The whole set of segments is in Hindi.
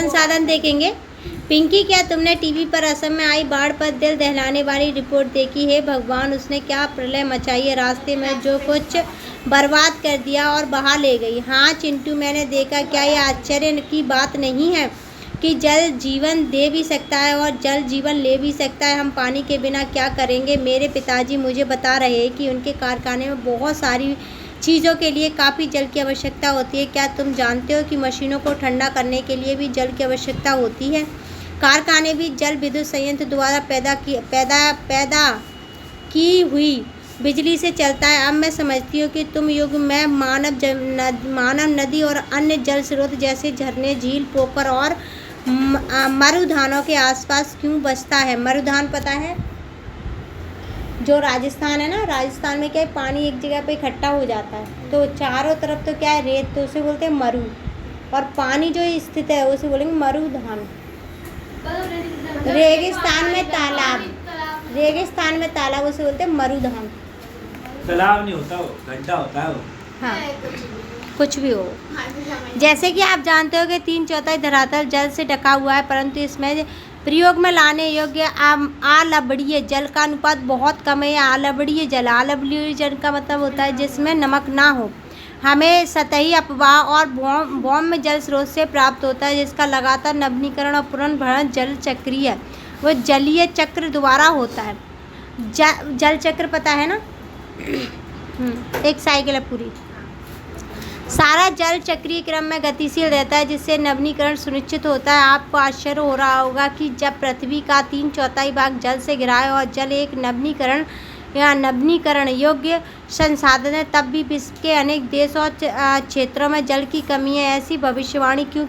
संसाधन देखेंगे। पिंकी, क्या तुमने टीवी पर असम में आई बाढ़ पर दिल दहलाने वाली रिपोर्ट देखी है? भगवान, उसने क्या प्रलय मचाई है, रास्ते में जो कुछ बर्बाद कर दिया और बहा ले गई। हाँ चिंटू, मैंने देखा। क्या यह आश्चर्य की बात नहीं है कि जल जीवन दे भी सकता है और जल जीवन ले भी सकता है। हम पानी के बिना क्या करेंगे? मेरे पिताजी मुझे बता रहे हैं कि उनके कारखाने में बहुत सारी चीज़ों के लिए काफ़ी जल की आवश्यकता होती है। क्या तुम जानते हो कि मशीनों को ठंडा करने के लिए भी जल की आवश्यकता होती है? कारखाने भी जल विद्युत संयंत्र द्वारा पैदा की हुई बिजली से चलता है। अब मैं समझती हूँ कि तुम युग में मानव नदी और अन्य जल स्रोत जैसे झरने, झील, पोखर और मरुधानों के आसपास क्यों बसता है। मरुधान पता है? जो राजस्थान है ना, राजस्थान में क्या है, पानी एक जगह पे इकट्ठा हो जाता है तो चारों तरफ तो क्या है, रेत, तो उसे बोलते हैं मरु, और पानी जो स्थित है उसे बोलेंगे मरुधान। रेगिस्तान में तालाब उसे बोलते हैं मरुधान। तालाब नहीं होता, वो गड्ढा होता है वो। हाँ, कुछ भी हो। जैसे कि आप जानते हो कि 3/4 धरातल जल से ढका हुआ है, परंतु इसमें प्रयोग में लाने योग्य आलवणीय जल का अनुपात बहुत कम है। आलवणीय जल का मतलब होता है जिसमें नमक ना हो। हमें सतही अपवाह और भौम जल स्रोत से प्राप्त होता है, जिसका लगातार नवीनीकरण और पुनर्भरण जल चक्रीय वो जलीय चक्र द्वारा होता है। जल चक्र पता है ना? एक साइकिल है पूरी। सारा जल चक्रीय क्रम में गतिशील रहता है, जिससे नवीनीकरण सुनिश्चित होता है। आपको आश्चर्य हो रहा होगा कि जब पृथ्वी का 3/4 भाग जल से घिरा है और जल एक नवीनीकरण योग्य संसाधन है, तब भी विश्व के अनेक देश और क्षेत्रों में जल की कमी है। ऐसी भविष्यवाणी क्यों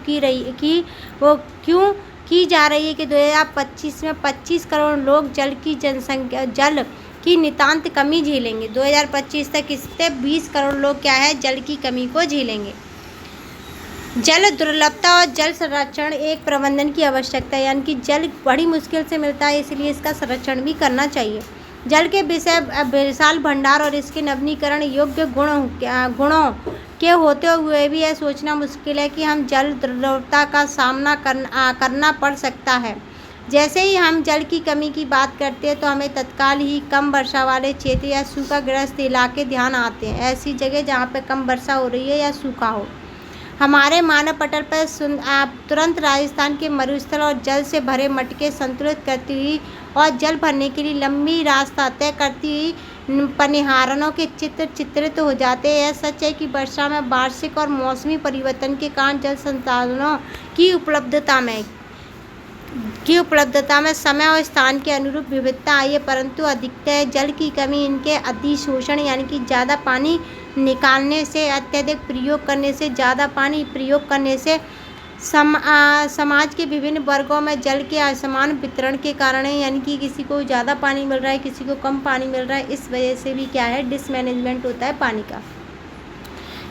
की जा रही है कि 2025 में 25 करोड़ लोग जल की नितांत कमी झेलेंगे। 2025 तक इससे 20 करोड़ लोग क्या है, जल की कमी को झेलेंगे। जल दुर्लभता और जल संरक्षण एक प्रबंधन की आवश्यकता है, यानी कि जल बड़ी मुश्किल से मिलता है, इसलिए इसका संरक्षण भी करना चाहिए। जल के विशाल भंडार और इसके नवीनीकरण योग्य गुणों के होते हुए भी यह सोचना मुश्किल है कि हम जल दुर्लभता का सामना करना पड़ सकता है। जैसे ही हम जल की कमी की बात करते हैं तो हमें तत्काल ही कम वर्षा वाले क्षेत्र या सूखाग्रस्त इलाके ध्यान आते हैं। ऐसी जगह जहाँ पर कम वर्षा हो रही है या सूखा हो। हमारे मानव पटल पर तुरंत राजस्थान के मरुस्थल और जल से भरे मटके संतुलित करती हुई और जल भरने के लिए लंबी रास्ता तय करती हुई पनिहारनों के चित्र चित्रित हो जाते हैं। यह सच है कि वर्षा में वार्षिक और मौसमी परिवर्तन के कारण जल संसाधनों की उपलब्धता में समय और स्थान के अनुरूप विविधता आई है, परंतु अधिकतर जल की कमी इनके अतिशोषण यानी कि ज़्यादा पानी निकालने से, अत्यधिक प्रयोग करने से, ज़्यादा पानी प्रयोग करने से समाज के विभिन्न वर्गों में जल के असमान वितरण के कारण है, यानी कि किसी को ज़्यादा पानी मिल रहा है, किसी को कम पानी मिल रहा है। इस वजह से भी क्या है, डिसमैनेजमेंट होता है पानी का।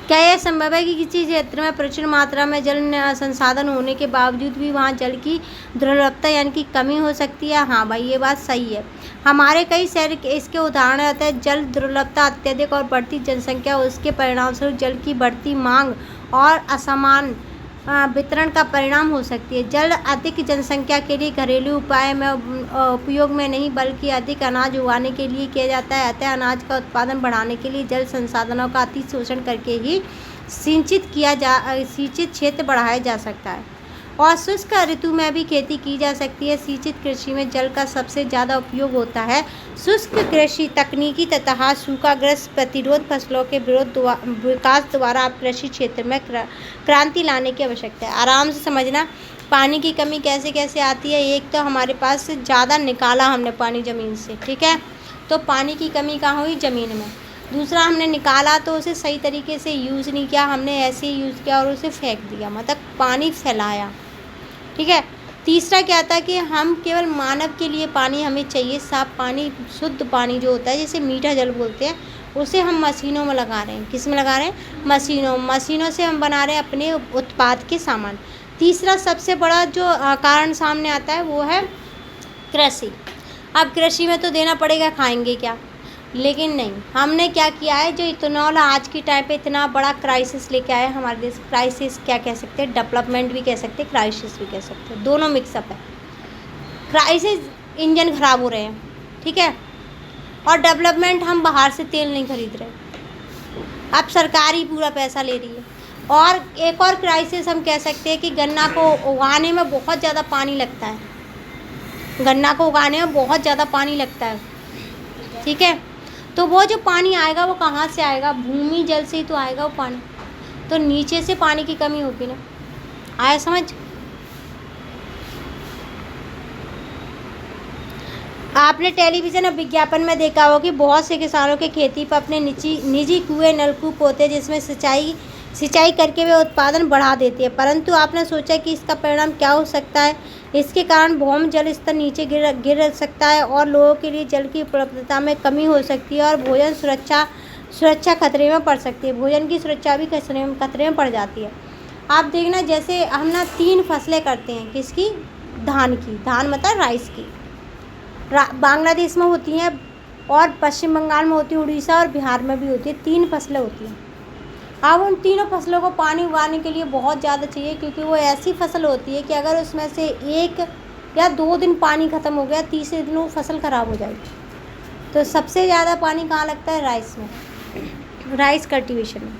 क्या यह संभव है कि किसी क्षेत्र में प्रचुर मात्रा में जल संसाधन होने के बावजूद भी वहाँ जल की दुर्लभता यानी कि कमी हो सकती है? हाँ भाई, ये बात सही है। हमारे कई शहर इसके उदाहरण रहते हैं। जल दुर्लभता अत्यधिक और बढ़ती जनसंख्या, उसके परिणामस्वरूप जल की बढ़ती मांग और असमान वितरण का परिणाम हो सकती है। जल अधिक जनसंख्या के लिए घरेलू उपाय में उपयोग में नहीं बल्कि अधिक अनाज उगाने के लिए किया जाता है। अतः अनाज का उत्पादन बढ़ाने के लिए जल संसाधनों का अति शोषण करके ही सिंचित क्षेत्र बढ़ाया जा सकता है और शुष्क ऋतु में भी खेती की जा सकती है। सिंचित कृषि में जल का सबसे ज़्यादा उपयोग होता है। शुष्क कृषि तकनीकी तथा सूखाग्रस्त प्रतिरोध फसलों के विकास द्वारा आप कृषि क्षेत्र में क्रांति लाने की आवश्यकता है। आराम से समझना, पानी की कमी कैसे कैसे आती है। एक तो हमारे पास ज़्यादा निकाला हमने पानी ज़मीन से, ठीक है, तो पानी की कमी कहाँ हुई, ज़मीन में। दूसरा, हमने निकाला तो उसे सही तरीके से यूज़ नहीं किया, हमने ऐसे ही यूज़ किया और उसे फेंक दिया, मतलब पानी फैलाया, ठीक है। तीसरा क्या था कि हम केवल मानव के लिए पानी हमें चाहिए, साफ पानी, शुद्ध पानी जो होता है, जैसे मीठा जल बोलते हैं, उसे हम मशीनों में लगा रहे हैं। किस में लगा रहे हैं? मशीनों से हम बना रहे हैं अपने उत्पाद के सामान। तीसरा सबसे बड़ा जो कारण सामने आता है वो है कृषि। अब कृषि में तो देना पड़ेगा, खाएंगे क्या। लेकिन नहीं, हमने क्या किया है, जो इथेनॉल आज की टाइम पे इतना बड़ा क्राइसिस लेके आया हमारे देश। क्राइसिस क्या कह सकते हैं, डेवलपमेंट भी कह सकते हैं, क्राइसिस भी कह सकते हैं, दोनों मिक्सअप है। क्राइसिस, इंजन खराब हो रहे हैं, ठीक है, और डेवलपमेंट, हम बाहर से तेल नहीं खरीद रहे, अब सरकार ही पूरा पैसा ले रही है। और एक और क्राइसिस हम कह सकते हैं कि गन्ना को उगाने में बहुत ज़्यादा पानी लगता है, गन्ना को उगाने में बहुत ज़्यादा पानी लगता है, ठीक है। तो वो जो पानी आएगा वो कहाँ से आएगा, भूमि जल से ही तो आएगा वो पानी, तो नीचे से पानी की कमी होगी ना। आया समझ? आपने टेलीविज़न और विज्ञापन में देखा हो कि बहुत से किसानों के खेती पर अपने निजी कुएं नलकूप होते हैं, जिसमें सिंचाई करके वे उत्पादन बढ़ा देते हैं। परंतु आपने सोचा कि इसका परिणाम क्या हो सकता है? इसके कारण भूमि जल स्तर नीचे गिर सकता है और लोगों के लिए जल की उपलब्धता में कमी हो सकती है और भोजन सुरक्षा खतरे में पड़ सकती है। भोजन की सुरक्षा भी खतरे में पड़ जाती है। आप देखना, जैसे हम ना 3 फसलें करते हैं, किसकी? धान की। धान मतलब राइस की। बांग्लादेश में होती हैं और पश्चिम बंगाल में होती है, उड़ीसा और बिहार में भी होती है। 3 फसलें होती हैं। अब उन तीनों फसलों को पानी उगाने के लिए बहुत ज़्यादा चाहिए, क्योंकि वो ऐसी फसल होती है कि अगर उसमें से 1 या 2 दिन पानी ख़त्म हो गया, तीसरे दिन वो फसल ख़राब हो जाएगी। तो सबसे ज़्यादा पानी कहाँ लगता है? राइस में, राइस कल्टीवेशन में।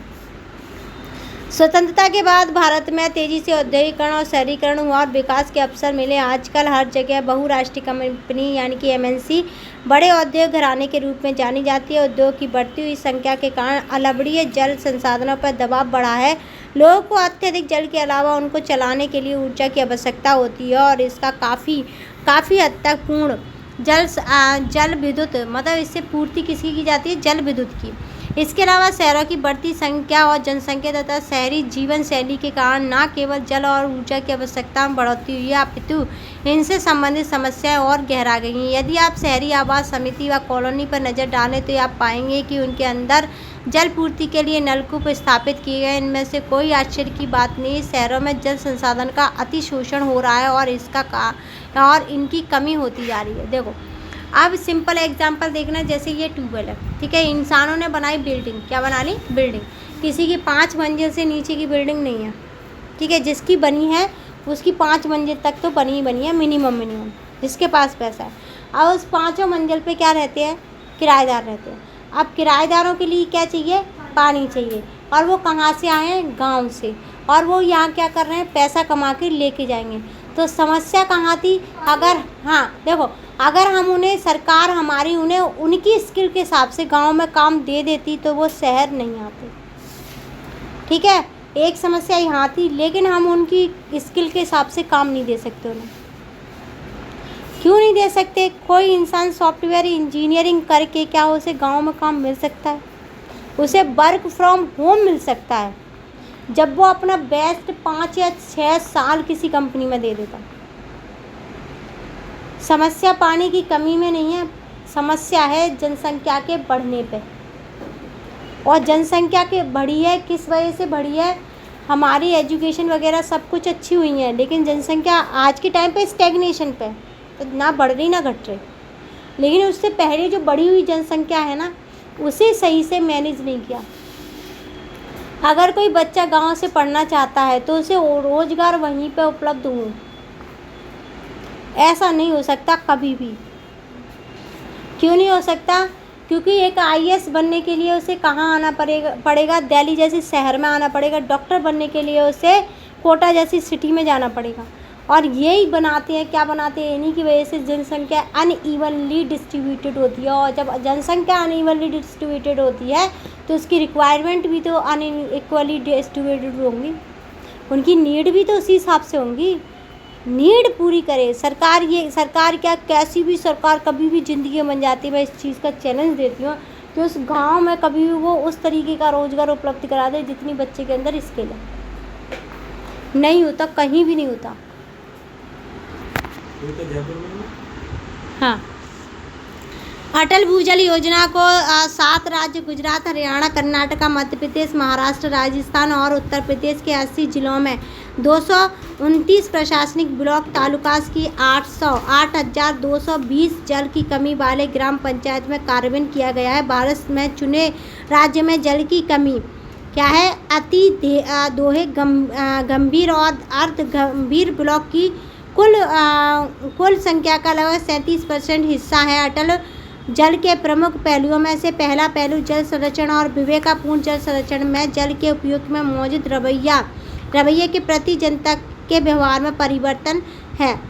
स्वतंत्रता के बाद भारत में तेज़ी से औद्योगिकरण और शहरीकरण हुआ और विकास के अवसर मिले। आजकल हर जगह बहुराष्ट्रीय कंपनी यानी कि MNC बड़े औद्योगिक घराने के रूप में जानी जाती है। उद्योग की बढ़ती हुई संख्या के कारण अम्लीय जल संसाधनों पर दबाव बढ़ा है। लोगों को अत्यधिक जल के अलावा उनको चलाने के लिए ऊर्जा की आवश्यकता होती है और इसका काफ़ी हद तक पूर्ण जल विद्युत, मतलब इससे पूर्ति किसकी की जाती है? जल विद्युत की। इसके अलावा शहरों की बढ़ती संख्या और जनसंख्या तथा शहरी जीवन शैली के कारण न केवल जल और ऊर्जा की आवश्यकता में बढ़ोतरी हुई है, अपितु इनसे संबंधित समस्याएं और गहरा गई हैं। यदि आप शहरी आवास समिति व कॉलोनी पर नज़र डालें तो आप पाएंगे कि उनके अंदर जल पूर्ति के लिए नलकूप स्थापित किए गए। इनमें से कोई आश्चर्य की बात नहीं। शहरों में जल संसाधन का अतिशोषण हो रहा है और इनकी कमी होती जा रही है। देखो, अब सिंपल एग्जांपल देखना, जैसे ये ट्यूबवेल है, ठीक है, इंसानों ने बनाई बिल्डिंग, क्या बना ली? बिल्डिंग। किसी की 5 मंजिल से नीचे की बिल्डिंग नहीं है, ठीक है, जिसकी बनी है उसकी 5 मंजिल तक तो बनी ही बनी है, मिनिमम जिसके पास पैसा है। अब उस 5 मंजिल पे क्या रहते हैं? किराएदार रहते हैं। अब किराएदारों के लिए क्या चाहिए? पानी चाहिए। और वो कहाँ से आए हैं? गाँव से। और वो यहाँ क्या कर रहे हैं? पैसा कमा के लेके जाएंगे। तो समस्या कहाँ थी? देखो, अगर हम सरकार हमारी उन्हें उनकी स्किल के हिसाब से गांव में काम दे देती तो वो शहर नहीं आते, ठीक है। एक समस्या यहाँ थी, लेकिन हम उनकी स्किल के हिसाब से काम नहीं दे सकते उन्हें। क्यों नहीं दे सकते? कोई इंसान सॉफ्टवेयर इंजीनियरिंग करके क्या उसे गांव में काम मिल सकता है? उसे वर्क फ्रॉम होम मिल सकता है, जब वो अपना बेस्ट 5 या 6 साल किसी कंपनी में दे देता। समस्या पानी की कमी में नहीं है, समस्या है जनसंख्या के बढ़ने पे। और जनसंख्या के बढ़ी है, किस वजह से बढ़ी है? हमारी एजुकेशन वगैरह सब कुछ अच्छी हुई है, लेकिन जनसंख्या आज के टाइम पे स्टैग्नेशन पे, तो ना बढ़ रही ना घट रही। लेकिन उससे पहले जो बढ़ी हुई जनसंख्या है ना, उसे सही से मैनेज नहीं किया। अगर कोई बच्चा गांव से पढ़ना चाहता है तो उसे रोजगार वहीं पे उपलब्ध हो, ऐसा नहीं हो सकता कभी भी। क्यों नहीं हो सकता? क्योंकि एक IAS बनने के लिए उसे कहाँ आना पड़ेगा? दिल्ली जैसे शहर में आना पड़ेगा। डॉक्टर बनने के लिए उसे कोटा जैसी सिटी में जाना पड़ेगा। और यही बनाते हैं, क्या बनाते हैं? इन्हीं की वजह से जनसंख्या अनइवनली डिस्ट्रीब्यूटेड होती है। और जब जनसंख्या अनइवनली डिस्ट्रीब्यूटेड होती है तो उसकी रिक्वायरमेंट भी तो अनइक्वली डिस्ट्रीब्यूटेड होंगी, उनकी नीड भी तो उसी हिसाब से होंगी। नीड पूरी करे सरकार। ये सरकार क्या, कैसी भी सरकार कभी भी ज़िंदगी बन जाती है। मैं इस चीज़ का चैलेंज देती हूँ कि उस गांव में कभी भी वो उस तरीके का रोज़गार उपलब्ध करा दे जितनी बच्चे के अंदर स्किल है। नहीं होता, कहीं भी नहीं होता। ये तो जयपुर में है। हाँ, अटल भूजल योजना को 7 राज्य गुजरात, हरियाणा, कर्नाटक, मध्य प्रदेश, महाराष्ट्र, राजस्थान और उत्तर प्रदेश के 80 जिलों में 229 प्रशासनिक ब्लॉक तालुकास की 8,220 जल की कमी वाले ग्राम पंचायत में कार्यान्वयन किया गया है। भारत में चुने राज्य में जल की कमी क्या है? अति दोहे गंभीर और अर्ध गंभीर ब्लॉक की कुल संख्या का लगभग 37% हिस्सा है। अटल जल के प्रमुख पहलुओं में से पहला पहलू जल संरक्षण और विवेकपूर्ण जल संरक्षण में जल के उपयोग में मौजूद रवैये के प्रति जनता के व्यवहार में परिवर्तन है।